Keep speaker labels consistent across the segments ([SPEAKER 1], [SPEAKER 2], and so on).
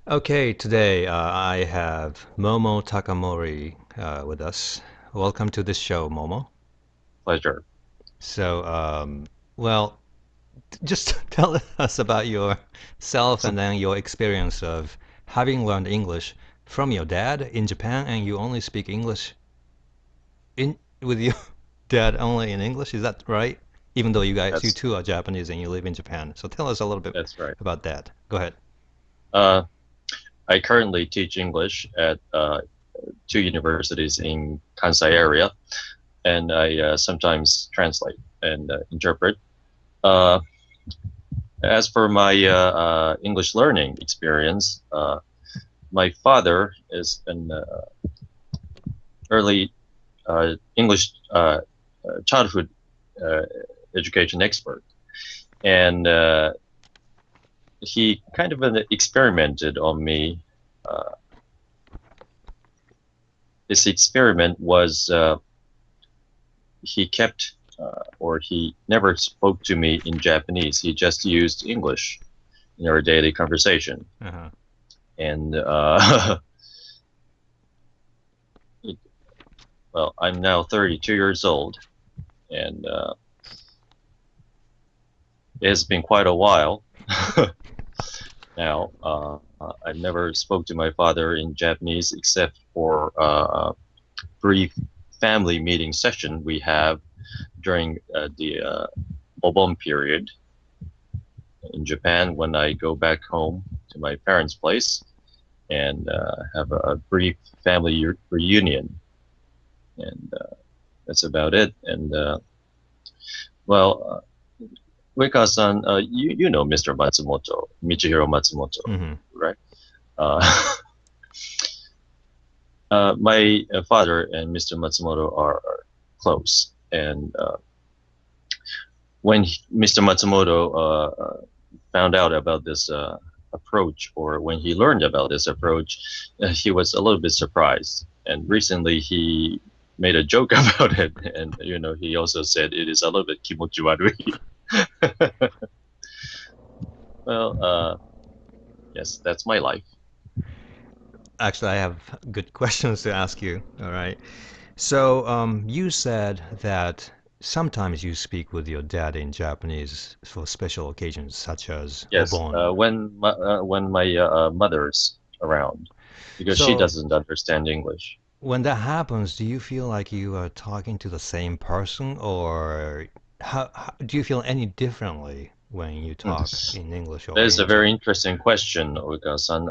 [SPEAKER 1] Okay, today I have Momo Takamori with us. Welcome to this show, Momo.
[SPEAKER 2] Pleasure.
[SPEAKER 1] So, well, just tell us about yourself and then your experience of having learned English from your dad in Japan, and you only speak English in with your dad only in English. Is that right? Even though you
[SPEAKER 2] That's
[SPEAKER 1] two are Japanese and you live in Japan. So tell us a little bit
[SPEAKER 2] that's right.
[SPEAKER 1] about that. Go ahead.
[SPEAKER 2] Uh, I currently teach English at two universities in Kansai area, and I sometimes translate and interpret. Uh, as for my English learning experience, my father is an early English childhood uh, education expert, and he kind of experimented on me. Uh, this experiment was he kept or he never spoke to me in Japanese. He just used English in our daily conversation.
[SPEAKER 1] Uh-huh.
[SPEAKER 2] And it, well, I'm now 32 years old, and it has been quite a while now. I never spoke to my father in Japanese except for a brief family meeting session we have during the Obon period in Japan when I go back home to my parents' place and have a brief family reunion. And that's about it. And well, Ueka-san, you know Mr. Matsumoto, Michihiro Matsumoto,
[SPEAKER 1] Mm-hmm.
[SPEAKER 2] right? Uh, my father and Mr. Matsumoto are close, and when Mr. Matsumoto found out about this approach, or when he learned about this approach, he was a little bit surprised. And recently, he made a joke about it, and he also said it is a little bit kimochiwarui. Well, yes, that's my life.
[SPEAKER 1] Actually, I have good questions to ask you. All right. So, you said that sometimes you speak with your dad in Japanese for special occasions, such as
[SPEAKER 2] Yes,
[SPEAKER 1] Obon.
[SPEAKER 2] when my mother's around, because she
[SPEAKER 1] So,
[SPEAKER 2] doesn't understand English.
[SPEAKER 1] when that happens, do you feel like you are talking to the same person, or how do you feel any differently when you
[SPEAKER 2] Hmm.
[SPEAKER 1] talk in English
[SPEAKER 2] That
[SPEAKER 1] or
[SPEAKER 2] is a
[SPEAKER 1] in
[SPEAKER 2] very
[SPEAKER 1] Japanese?
[SPEAKER 2] interesting question, Oika-san.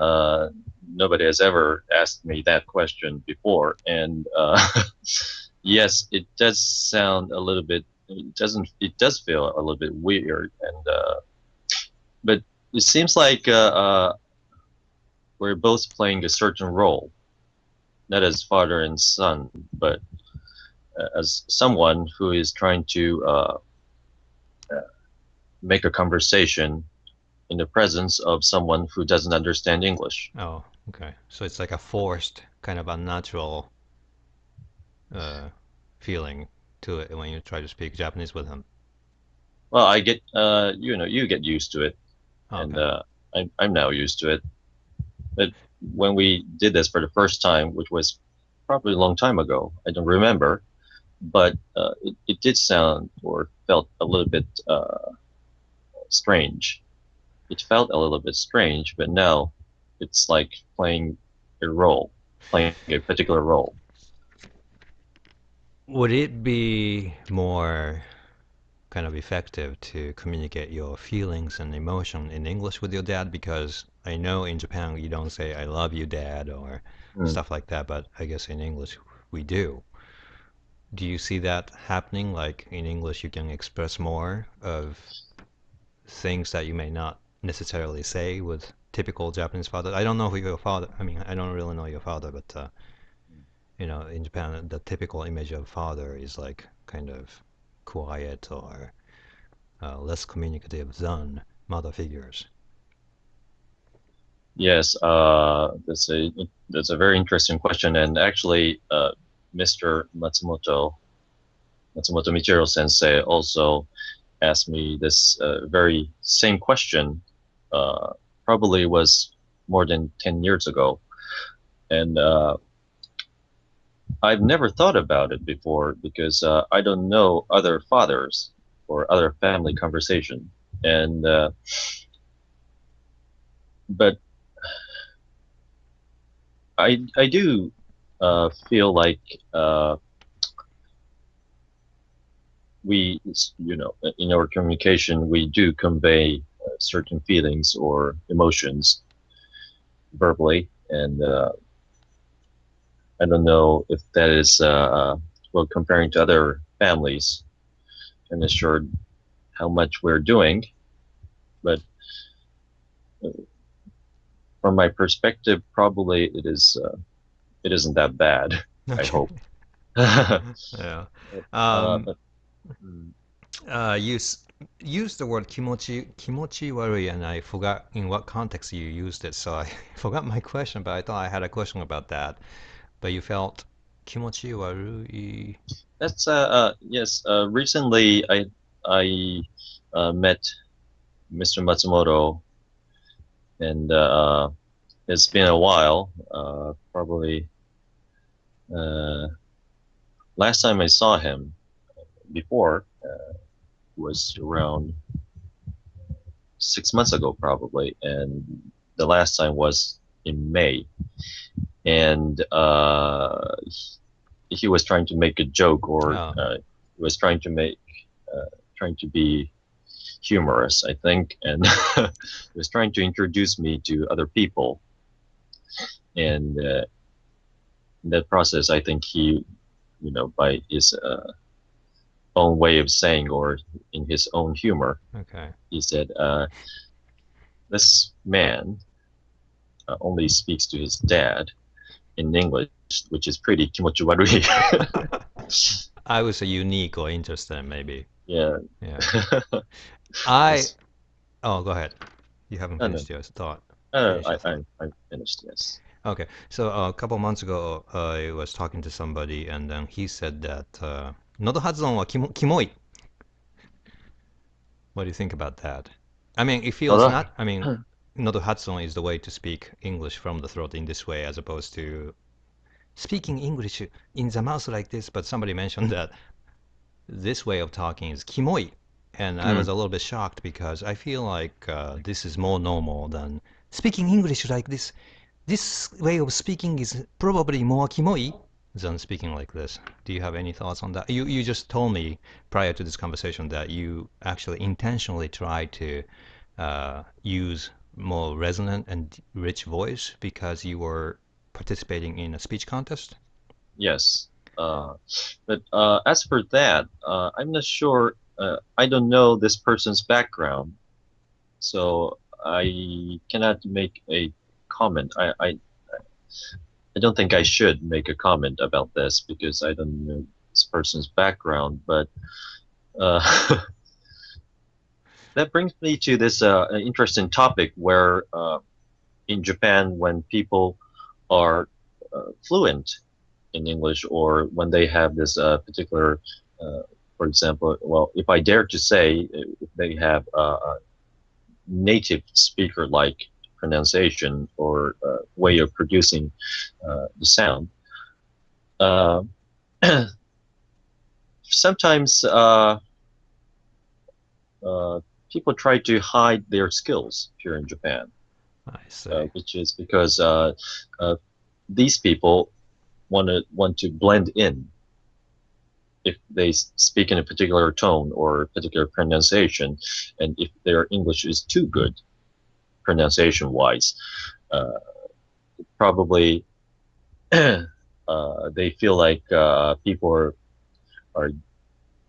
[SPEAKER 2] Nobody has ever asked me that question before, and yes, it does sound a little bit. It doesn't. It does feel a little bit weird, and but it seems like we're both playing a certain role, not as father and son, but as someone who is trying to make a conversation in the presence of someone who doesn't understand English.
[SPEAKER 1] Oh, okay. So it's like a forced, kind of unnatural uh, feeling to it when you try to speak Japanese with him.
[SPEAKER 2] Well, I get, you get used to it,
[SPEAKER 1] Oh,
[SPEAKER 2] and
[SPEAKER 1] okay.
[SPEAKER 2] I'm now used to it. But when we did this for the first time, which was probably a long time ago, I don't remember, but it did sound or felt a little bit strange. It felt a little bit strange, but now it's like playing a role, playing a particular role.
[SPEAKER 1] Would it be more kind of effective to communicate your feelings and emotion in English with your dad? Because I know in Japan you don't say "I love you, Dad" or
[SPEAKER 2] Hmm.
[SPEAKER 1] stuff like that, but I guess in English we do. Do you see that happening? Like in English, you can express more of things that you may not necessarily say with typical Japanese father. I don't know who your father. I mean, I don't really know your father, but in Japan, the typical image of father is like kind of quiet or less communicative than mother figures.
[SPEAKER 2] Yes, that's a very interesting question, and actually, Mr. Matsumoto Michiro Sensei also asked me this very same question. Uh, probably was more than 10 years ago. And I've never thought about it before because I don't know other fathers or other family conversation. And but I do feel like we, in our communication, we do convey certain feelings or emotions verbally, and I don't know if that is well, comparing to other families, I'm not sure how much we're doing, but from my perspective, probably it isn't that bad. I
[SPEAKER 1] Okay.
[SPEAKER 2] hope.
[SPEAKER 1] Yeah.
[SPEAKER 2] But,
[SPEAKER 1] You used the word kimochi worry, and I forgot in what context you used it, so I forgot my question, but I thought I had a question about that. But you felt kimochi worry.
[SPEAKER 2] that's yes. Recently, I met Mr. Matsumoto, and it's been a while. Probably last time I saw him before was around 6 months ago, probably, and the last time was in May, and he was trying to make a joke, or was trying to be humorous, I think, and was trying to introduce me to other people. And in that process, I think he, by his own way of saying, or in his own humor,
[SPEAKER 1] Okay.
[SPEAKER 2] he said, this man only speaks to his dad in English, which is pretty kimochiwarui.
[SPEAKER 1] I was a unique or interesting, maybe.
[SPEAKER 2] Yeah.
[SPEAKER 1] Yeah.
[SPEAKER 2] Yes.
[SPEAKER 1] Oh, go ahead. You haven't
[SPEAKER 2] No, no.
[SPEAKER 1] finished your thought.
[SPEAKER 2] I,
[SPEAKER 1] Finish your thought.
[SPEAKER 2] I finished, yes.
[SPEAKER 1] Okay. So a couple months ago, I was talking to somebody, and then he said that nodo hatsuon wa kimoi. What do you think about that? I mean, it feels
[SPEAKER 2] Nodo?
[SPEAKER 1] not. I mean, nodo hatsuon is the way to speak English from the throat in this way, as opposed to speaking English in the mouth like this. But somebody mentioned that this way of talking is kimoi, and I was a little bit shocked because I feel like this is more normal than speaking English like this. This way of speaking is probably more kimoi than speaking like this. Do you have any thoughts on that? You just told me prior to this conversation that you actually intentionally try to use more resonant and rich voice because you were participating in a speech contest.
[SPEAKER 2] Yes. But as for that, I'm not sure. I don't know this person's background, so I cannot make a comment. I don't think I should make a comment about this because I don't know this person's background. But that brings me to this interesting topic where in Japan, when people are fluent in English, or when they have this particular, for example, well, if I dare to say, if they have a native speaker-like pronunciation or way of producing the sound, uh, sometimes people try to hide their skills here in Japan,
[SPEAKER 1] I see.
[SPEAKER 2] which is because these people want to blend in. If they speak in a particular tone or particular pronunciation, and if their English is too good pronunciation-wise, probably they feel like people are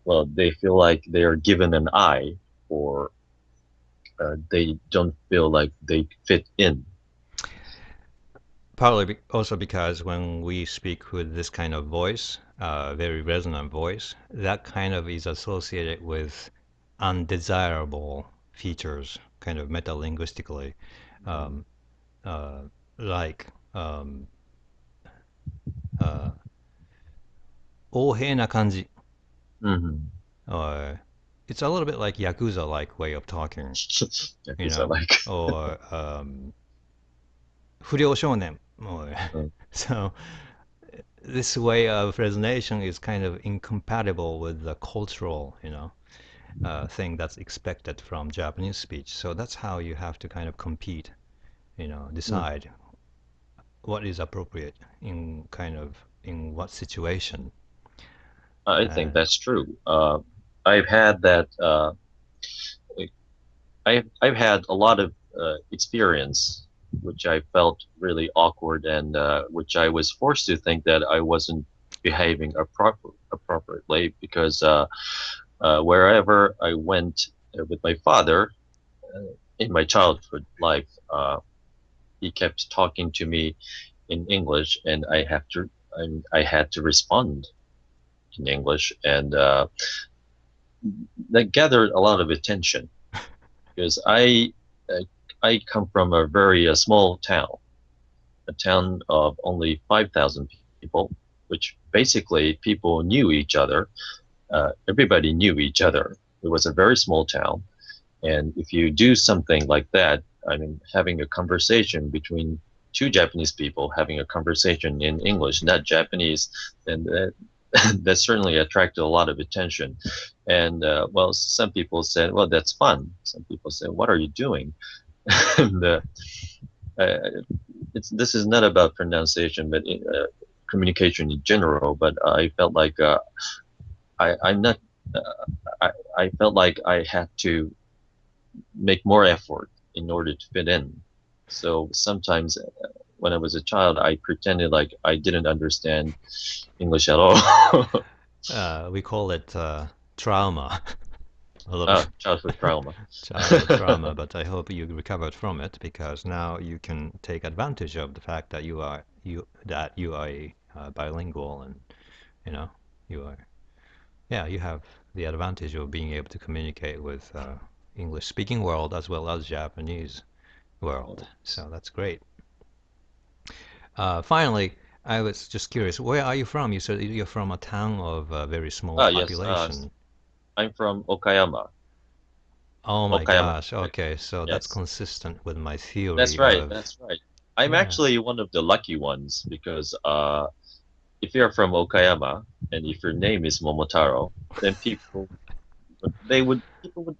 [SPEAKER 2] well, they feel like they are given an eye, or they don't feel like they fit in.
[SPEAKER 1] Partly also because when we speak with this kind of voice, very resonant voice, that kind of is associated with undesirable features, kind of metalinguistically, um, like 横柄な感じ.
[SPEAKER 2] Mm-hmm.
[SPEAKER 1] Or it's a little bit like Yakuza-like way of talking, you
[SPEAKER 2] Yakuza
[SPEAKER 1] know,
[SPEAKER 2] like.
[SPEAKER 1] or 不良少年.
[SPEAKER 2] Mm.
[SPEAKER 1] So this way of resonation is kind of incompatible with the cultural, thing that's expected from Japanese speech. So that's how you have to kind of compete, decide what is appropriate in what situation.
[SPEAKER 2] I think that's true. I've had that. I've had a lot of experience, which I felt really awkward, and which I was forced to think that I wasn't behaving appropriately because wherever I went with my father in my childhood life, he kept talking to me in English, and I had to respond in English, and that gathered a lot of attention because I come from a very small town, a town of only 5,000 people, which basically people knew each other. Everybody knew each other. It was a very small town, and if you do something like that, I mean, having a conversation between two Japanese people, having a conversation in English, not Japanese, then that certainly attracted a lot of attention. And well, some people said, well, that's fun. Some people said, what are you doing? And this is not about pronunciation, but communication in general. But I felt like I'm not. I felt like I had to make more effort in order to fit in. So sometimes when I was a child, I pretended like I didn't understand English at all.
[SPEAKER 1] We call it trauma. A lot of
[SPEAKER 2] Childhood trauma.
[SPEAKER 1] childhood trauma, but I hope you recovered from it because now you can take advantage of the fact that you are bilingual, and you are you have the advantage of being able to communicate with English speaking world as well as Japanese world. So that's great. Finally, I was just curious, where are you from? You said you're from a town of a very small
[SPEAKER 2] Yes,
[SPEAKER 1] population.
[SPEAKER 2] I'm from Okayama.
[SPEAKER 1] Oh my
[SPEAKER 2] Okayama.
[SPEAKER 1] gosh. Okay, so that's
[SPEAKER 2] Yes,
[SPEAKER 1] consistent with my theory
[SPEAKER 2] that's right.
[SPEAKER 1] of
[SPEAKER 2] That's right. I'm
[SPEAKER 1] yeah.
[SPEAKER 2] actually one of the lucky ones because if you're from Okayama and if your name is Momotaro, then people would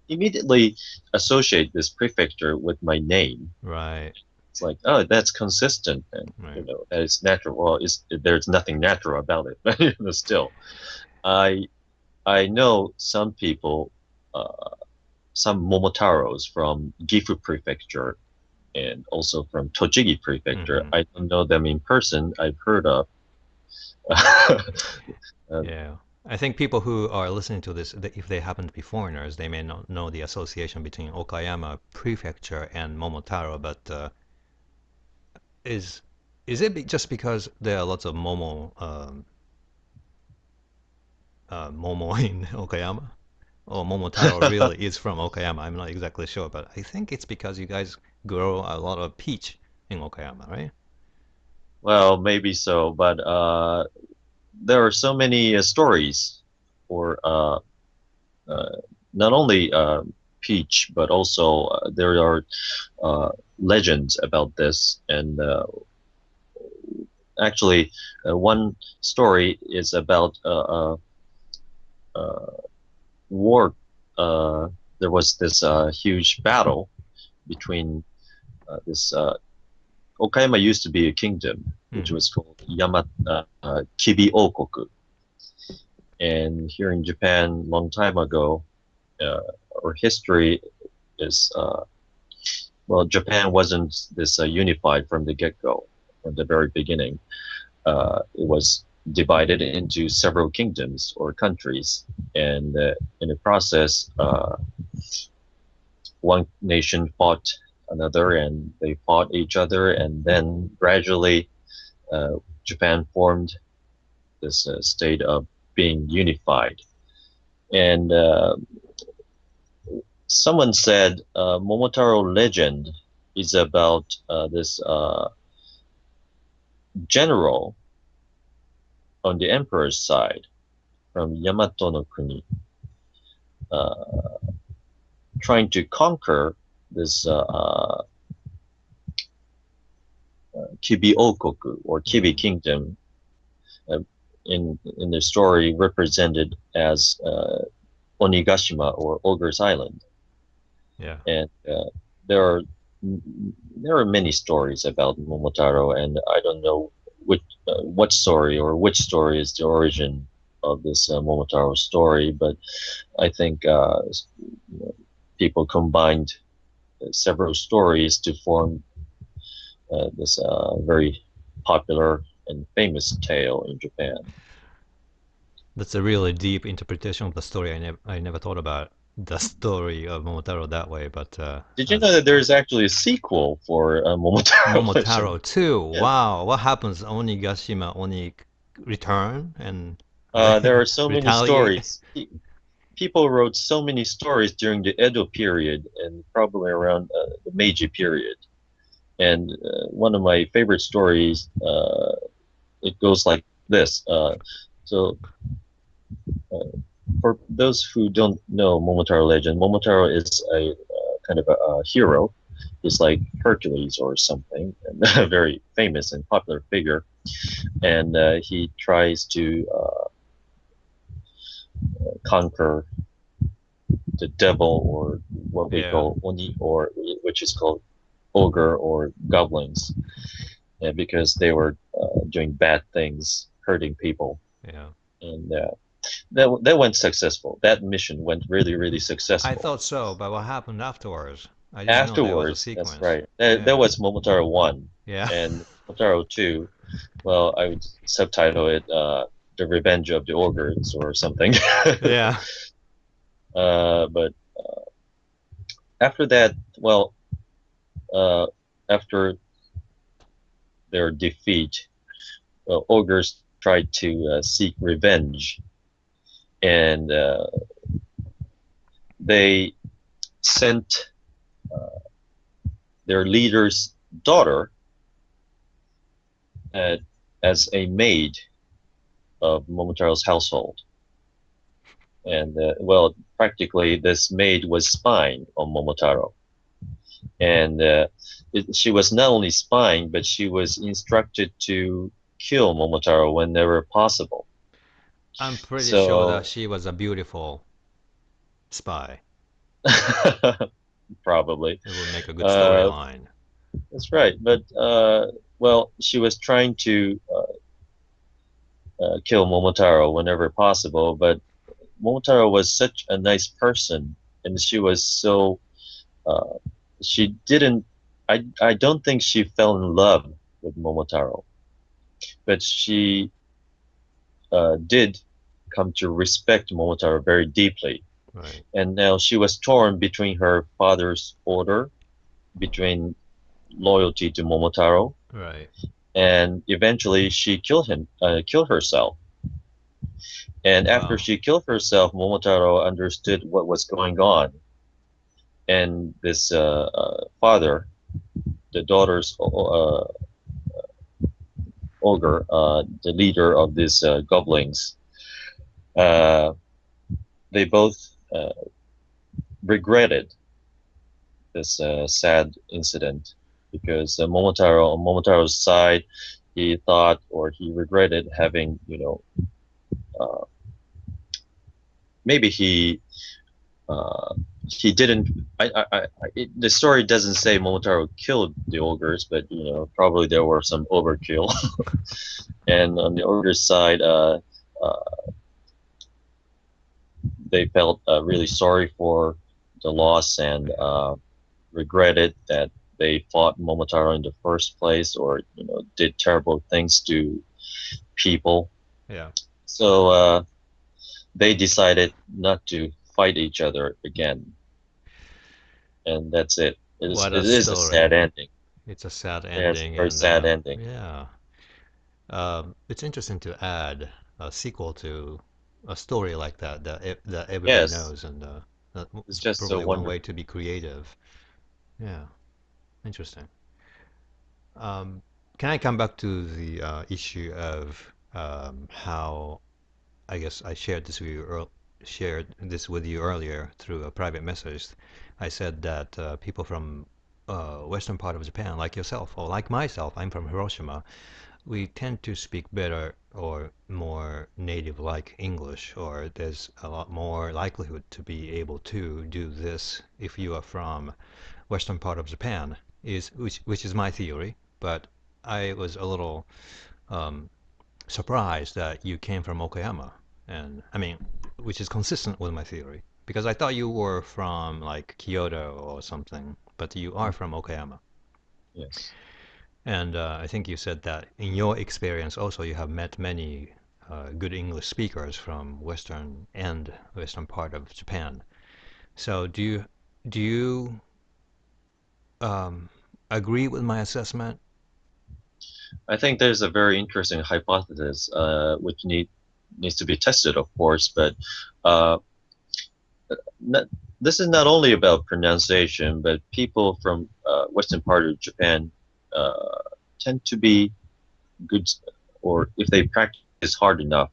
[SPEAKER 2] immediately associate this prefecture with my name.
[SPEAKER 1] Right,
[SPEAKER 2] It's like, oh, that's consistent, and
[SPEAKER 1] right.
[SPEAKER 2] that it's natural. Well, there's nothing natural about it, but still, I I know some people, some Momotaros from Gifu Prefecture and also from Tochigi Prefecture.
[SPEAKER 1] Hmm.
[SPEAKER 2] I don't know them in person. I've heard of.
[SPEAKER 1] Yeah. I think people who are listening to this, if they happen to be foreigners, they may not know the association between Okayama Prefecture and Momotaro, but is is it just because there are lots of Momo in Okayama? Or Momotaro really is from Okayama? I'm not exactly sure, but I think it's because you guys grow a lot of peach in Okayama, right?
[SPEAKER 2] Well, maybe so, but there are so many stories for uh, not only peach, but also there are legends about this. And actually, one story is about war. There was this huge battle between this. Okayama used to be a kingdom, which
[SPEAKER 1] Hmm.
[SPEAKER 2] was called Kibi Okoku. And here in Japan, long time ago, our history is well, Japan wasn't this unified from the get-go, from the very beginning. It was divided into several kingdoms or countries, and in the process, one nation fought another, and they fought each other, and then gradually, Japan formed this state of being unified. And someone said Momotaro legend is about this general on the emperor's side from Yamato no Kuni, uh, trying to conquer this Kibi Okoku or Kibi Kingdom uh, in the story represented as Onigashima or Ogre's Island.
[SPEAKER 1] Yeah.
[SPEAKER 2] And there are many stories about Momotaro, and I don't know what story or which story is the origin of this Momotaro story, but I think people combined several stories to form this very popular and famous tale in Japan.
[SPEAKER 1] That's a really deep interpretation of the story. I never thought about the story of Momotaro that way, but
[SPEAKER 2] Did you know that there is actually a sequel for Momotaro?
[SPEAKER 1] Momotaro too.
[SPEAKER 2] Yeah.
[SPEAKER 1] Wow, what happens? Onigashima Oni return and
[SPEAKER 2] There are so many
[SPEAKER 1] retaliate.
[SPEAKER 2] stories. People wrote so many stories during the Edo period and probably around the Meiji period. And one of my favorite stories, it goes like this. For those who don't know Momotaro legend, Momotaro is a kind of a hero. He's like Hercules or something, and a very famous and popular figure. And he tries to conquer the devil, or what we call Oni, or which is called ogre or goblins, because they were doing bad things, hurting people.
[SPEAKER 1] Yeah.
[SPEAKER 2] And that went successful. That mission went really successful.
[SPEAKER 1] I thought so, but what happened afterwards? I didn't know there was a
[SPEAKER 2] Afterwards,
[SPEAKER 1] sequence.
[SPEAKER 2] that's right. That was Momotaro 1.
[SPEAKER 1] Yeah.
[SPEAKER 2] And Momotaro 2, well, I would subtitle it The Revenge of the Ogres or something.
[SPEAKER 1] Yeah.
[SPEAKER 2] But after that, well, after their defeat, ogres tried to seek revenge, and they sent their leader's daughter as a maid of Momotaro's household. And well, practically this maid was spying on Momotaro. And she was not only spying, but she was instructed to kill Momotaro whenever possible.
[SPEAKER 1] I'm pretty sure that she was a beautiful spy.
[SPEAKER 2] Probably.
[SPEAKER 1] It would make a good storyline.
[SPEAKER 2] That's right. But, well, she was trying to kill Momotaro whenever possible, but Momotaro was such a nice person, and she was so she didn't I don't think she fell in love with Momotaro, but she did come to respect Momotaro very deeply.
[SPEAKER 1] Right.
[SPEAKER 2] And now she was torn between her father's order, between loyalty to Momotaro,
[SPEAKER 1] Right.
[SPEAKER 2] and eventually she killed herself. And after she killed herself, Momotaro understood what was going on. And this father, the daughter's ogre, the leader of these goblins, they both regretted this sad incident, because Momotaro, on Momotaro's side, he thought, or he regretted having, maybe he didn't. The story doesn't say Momotaro killed the ogres, but probably there were some overkill. And on the ogre's side, they felt really sorry for the loss and regretted that they fought Momotaro in the first place, or did terrible things to people.
[SPEAKER 1] Yeah.
[SPEAKER 2] So they decided not to fight each other again, and that's it. It is a sad ending.
[SPEAKER 1] It's a sad ending.
[SPEAKER 2] Yeah, it's a very sad ending.
[SPEAKER 1] Yeah. It's interesting to add a sequel to a story like that everybody knows, and
[SPEAKER 2] it's just
[SPEAKER 1] probably
[SPEAKER 2] so
[SPEAKER 1] one way to be creative. Yeah, interesting. Can I come back to the issue of how I guess I shared this with you earlier through a private message. I said that people from western part of Japan, like yourself or like myself, I'm from Hiroshima, we tend to speak better or more native-like English, or there's a lot more likelihood to be able to do this if you are from western part of Japan, which is my theory. But I was a little surprised that you came from Okayama, and I mean, which is consistent with my theory, because I thought you were from like Kyoto or something, but you are from Okayama.
[SPEAKER 2] Yes.
[SPEAKER 1] And I think you said that in your experience also you have met many good English speakers from western part of Japan. So do you agree with my assessment?
[SPEAKER 2] I think there's a very interesting hypothesis, which needs to be tested, of course, but uh, not, this is not only about pronunciation, but people from western part of Japan uh, tend to be good, or if they practice hard enough,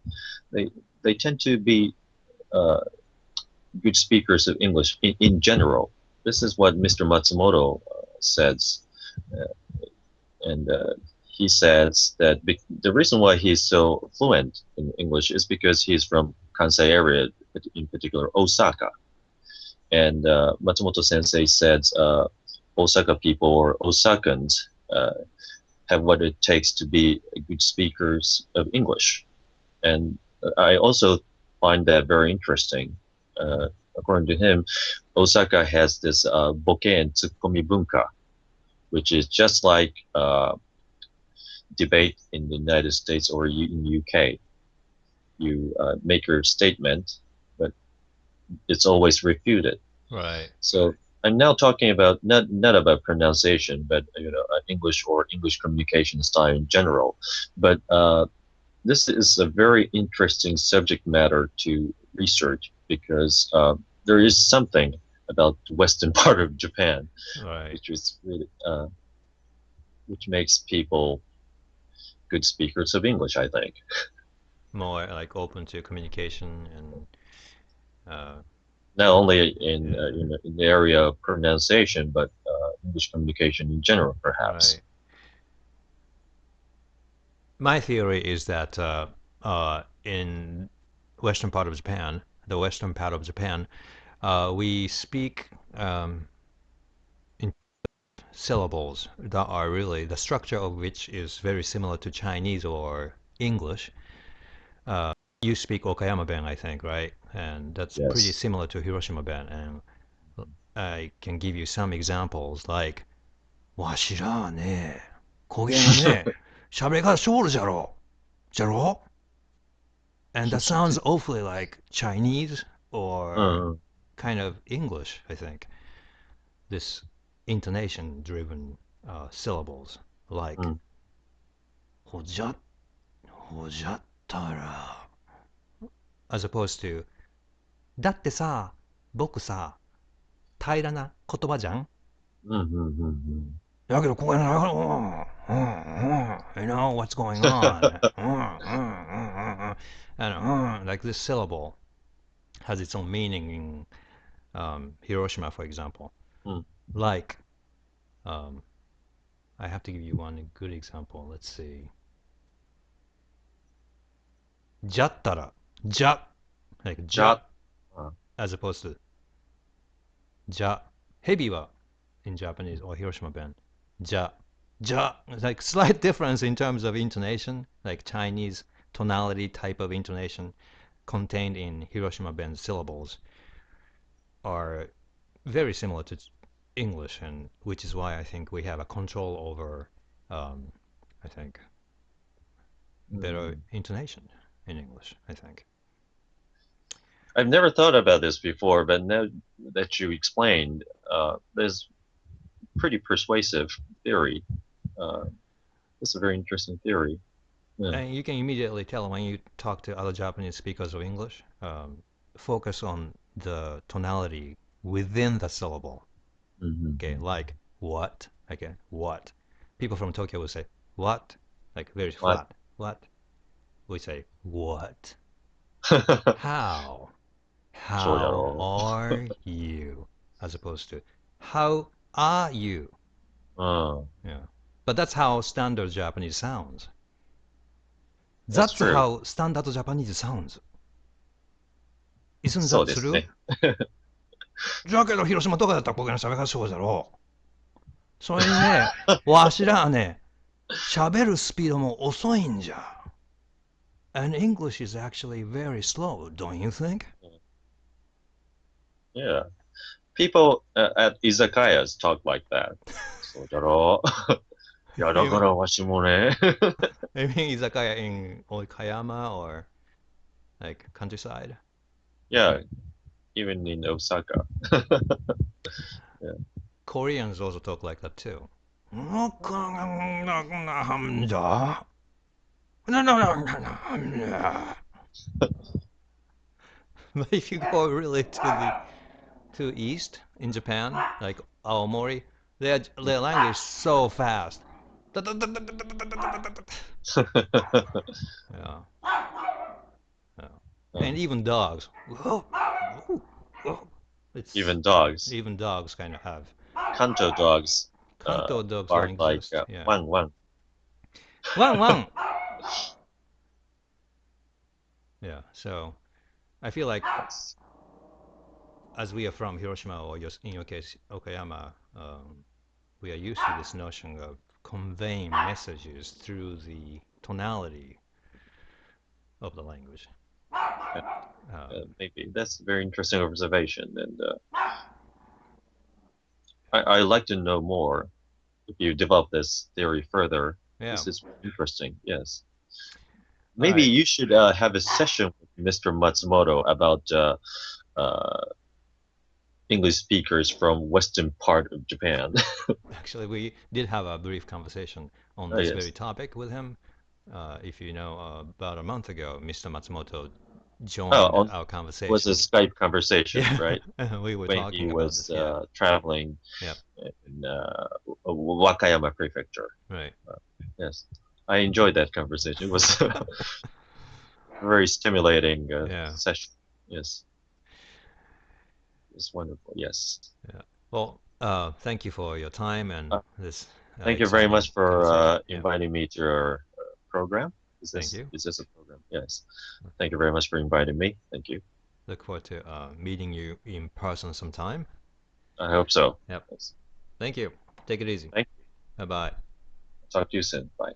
[SPEAKER 2] they they tend to be uh, good speakers of English in general. This is what Mr. Matsumoto says, uh, and he says that the reason why he's so fluent in English is because he's from Kansai area, in particular Osaka. And Matsumoto Sensei says Osaka people or Osakans have what it takes to be good speakers of English. And I also find that very interesting. According to him, Osaka has this boke and tsukomi bunka, which is just like debate in the United States or in UK. You make your statement, but it's always refuted.
[SPEAKER 1] Right.
[SPEAKER 2] So I'm now talking about not about pronunciation, but English or English communication style in general. But this is a very interesting subject matter to research because there is something about the western part of Japan,
[SPEAKER 1] Right.
[SPEAKER 2] which is really which makes people good speakers of English, I think.
[SPEAKER 1] More like open to communication and
[SPEAKER 2] Not only
[SPEAKER 1] yeah.
[SPEAKER 2] in the area of pronunciation, but English communication in general, perhaps.
[SPEAKER 1] Right. My theory is that in western part of Japan, the western part of Japan, we speak in syllables that are really the structure of which is very similar to Chinese or English. You speak Okayama Ben, I think, right? And that's pretty
[SPEAKER 2] Yes.
[SPEAKER 1] similar to Hiroshima Ben. And I can give you some examples like, わしらはね、こげがね、喋り方しょるじゃろ。じゃろ? And that sounds awfully like Chinese or
[SPEAKER 2] Mm,
[SPEAKER 1] kind of English, I think. This intonation driven syllables like,
[SPEAKER 2] mm,
[SPEAKER 1] ほじゃ、ほじゃったら, as opposed to, だってさ、僕さ、平らな言葉じゃん。
[SPEAKER 2] mm, mm, mm, mm.
[SPEAKER 1] だけど、ここに、you know what's going on. And like this syllable has its own meaning in Hiroshima, for example.
[SPEAKER 2] Mm,
[SPEAKER 1] Like, um, I have to give you one good example. Let's see. じゃったら、じゃ, like じゃ,
[SPEAKER 2] Jot. Uh,
[SPEAKER 1] as opposed to じゃ. Hebi wa in Japanese or Hiroshima ben. じゃ, じゃ, like slight difference in terms of intonation, like Chinese tonality type of intonation contained in Hiroshima ben syllables are very similar to English, and which is why I think we have a control over, I think, better
[SPEAKER 2] mm.
[SPEAKER 1] intonation in English, I think.
[SPEAKER 2] I've never thought about this before, but now that you explained, there's pretty persuasive theory. Uh, it's a very interesting theory. Yeah.
[SPEAKER 1] And you can immediately tell when you talk to other Japanese speakers of English, focus on the tonality within the syllable. Okay,
[SPEAKER 2] Mm-hmm.
[SPEAKER 1] like what? Okay, what? People from Tokyo will say what, like very
[SPEAKER 2] What?
[SPEAKER 1] flat. What? We say what?
[SPEAKER 2] そう
[SPEAKER 1] How?
[SPEAKER 2] だ
[SPEAKER 1] How
[SPEAKER 2] ろ
[SPEAKER 1] are you? As opposed to how are you? Yeah. But that's how standard Japanese sounds.
[SPEAKER 2] That's
[SPEAKER 1] That's
[SPEAKER 2] true.
[SPEAKER 1] how standard Japanese sounds. Isn't
[SPEAKER 2] そう
[SPEAKER 1] that
[SPEAKER 2] です
[SPEAKER 1] true?
[SPEAKER 2] ね。
[SPEAKER 1] だけど広島とかだったら僕の喋り方そうだろう。それにね、わしらはね、喋るスピードも遅いんじゃ。And English is actually very slow, don't you think?
[SPEAKER 2] Yeah. People at izakayas talk like that. そうだろう。いや、だからわしもね。
[SPEAKER 1] Maybe izakaya in Okayama or like countryside.
[SPEAKER 2] Yeah, even in Osaka. Yeah.
[SPEAKER 1] Koreans also talk like that too. But if you go really to east in Japan, like Aomori, their language is so fast. Yeah. Yeah. And even dogs. It's
[SPEAKER 2] Even dogs.
[SPEAKER 1] even dogs kind of have.
[SPEAKER 2] Kanto dogs
[SPEAKER 1] Kanto dogs don't
[SPEAKER 2] bark like
[SPEAKER 1] exist. Yeah.
[SPEAKER 2] wang wang.
[SPEAKER 1] One one. Yeah. So I feel like as we are from Hiroshima or in your case Okayama, we are used to this notion of conveying messages through the tonality of the language.
[SPEAKER 2] Maybe that's a very interesting observation, and I like to know more. If you develop this theory further,
[SPEAKER 1] Yeah.
[SPEAKER 2] this is interesting. Yes. Maybe you should have a session with Mr. Matsumoto about English speakers from western part of Japan.
[SPEAKER 1] Actually, we did have a brief conversation on
[SPEAKER 2] Oh,
[SPEAKER 1] this
[SPEAKER 2] yes.
[SPEAKER 1] very topic with him. If you know, about a month ago, Mr. Matsumoto joined
[SPEAKER 2] Oh,
[SPEAKER 1] our
[SPEAKER 2] it
[SPEAKER 1] conversation.
[SPEAKER 2] was a Skype conversation,
[SPEAKER 1] Yeah,
[SPEAKER 2] right?
[SPEAKER 1] we were
[SPEAKER 2] When
[SPEAKER 1] talking
[SPEAKER 2] he
[SPEAKER 1] about
[SPEAKER 2] was
[SPEAKER 1] this. Yeah,
[SPEAKER 2] traveling
[SPEAKER 1] Yep.
[SPEAKER 2] in Wakayama Prefecture.
[SPEAKER 1] right.
[SPEAKER 2] Yes, I enjoyed that conversation. It was a very stimulating
[SPEAKER 1] Yeah.
[SPEAKER 2] session. Yes, it's wonderful. Yes.
[SPEAKER 1] Yeah. Well, thank you for your time and this
[SPEAKER 2] Thank you very
[SPEAKER 1] exciting
[SPEAKER 2] much for
[SPEAKER 1] conversation. Yeah.
[SPEAKER 2] inviting me to your program.
[SPEAKER 1] Thank you.
[SPEAKER 2] Is this a program? Yes. Thank you very much for inviting me. Thank you.
[SPEAKER 1] Look forward to meeting you in person sometime.
[SPEAKER 2] I hope so.
[SPEAKER 1] Yep.
[SPEAKER 2] Yes.
[SPEAKER 1] Thank you. Take it easy.
[SPEAKER 2] Thank you.
[SPEAKER 1] Bye bye.
[SPEAKER 2] Talk to you soon. Bye.